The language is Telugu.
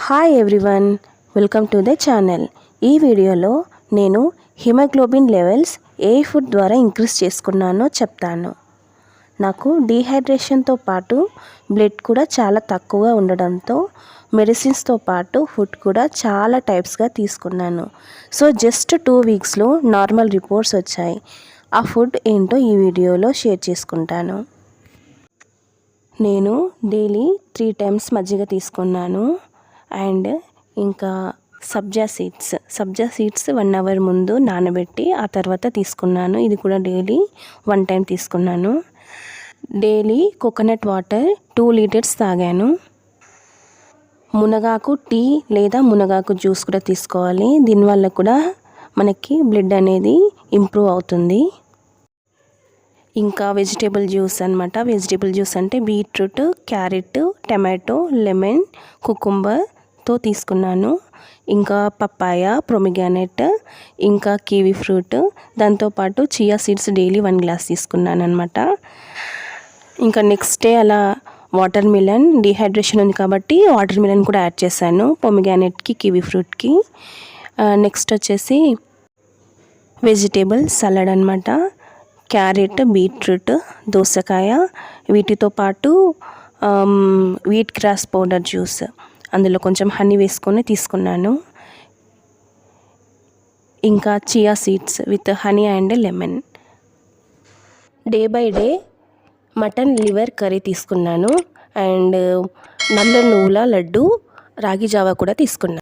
Hi everyone, welcome to the channel. ఈ వీడియోలో నేను హిమోగ్లోబిన్ లెవెల్స్ ఏ ఫుడ్ ద్వారా ఇంక్రీజ్ చేసుకున్నానో చెప్తాను. నాకు డీహైడ్రేషన్తో పాటు బ్లడ్ కూడా చాలా తక్కువగా ఉండడంతో మెడిసిన్స్తో పాటు ఫుడ్ కూడా చాలా టైప్స్గా తీసుకున్నాను. సో జస్ట్ 2 వీక్స్లో నార్మల్ రిపోర్ట్స్ వచ్చాయి. ఆ ఫుడ్ ఏంటో ఈ వీడియోలో షేర్ చేసుకుంటాను. నేను డైలీ 3 టైమ్స్ మజ్జిగ తీసుకున్నాను. అండ్ ఇంకా సబ్జా సీడ్స్ 1 అవర్ ముందు నానబెట్టి ఆ తర్వాత తీసుకున్నాను. ఇది కూడా డైలీ 1 టైం తీసుకున్నాను. డైలీ కోకోనట్ వాటర్ 2 లీటర్స్ తాగాను. మునగాకు టీ లేదా మునగాకు జ్యూస్ కూడా తీసుకోవాలి. దీనివల్ల కూడా మనకి బ్లడ్ అనేది ఇంప్రూవ్ అవుతుంది. ఇంకా వెజిటేబుల్ జ్యూస్ అనమాట. వెజిటేబుల్ జ్యూస్ అంటే బీట్రూట్, క్యారెట్, టమాటో, లెమన్, కుకుంబర్తో తీసుకున్నాను. ఇంకా పప్పాయ, ప్రొమిగ్రానేట్, ఇంకా కివి ఫ్రూట్, దాంతోపాటు చియా సీడ్స్ డైలీ 1 గ్లాస్ తీసుకున్నాను అనమాట. ఇంకా నెక్స్ట్ డే అలా వాటర్ మిలన్, డీహైడ్రేషన్ ఉంది కాబట్టి వాటర్ మిలన్ కూడా యాడ్ చేశాను ప్రొమిగ్రానేట్కి, కివి ఫ్రూట్కి. నెక్స్ట్ వచ్చేసి వెజిటేబుల్ సలాడ్ అనమాట. క్యారెట్, బీట్రూట్, దోసకాయ, వీటితో పాటు వీట్ గ్రాస్ పౌడర్ జ్యూస్, అందులో కొంచెం హనీ వేసుకొని తీసుకున్నాను. ఇంకా chia seeds with honey and lemon. Day by day mutton liver curry తీసుకున్నాను. అండ్ నల్ల నువ్వుల లడ్డు, రాగి జావా కూడా తీసుకున్నాను.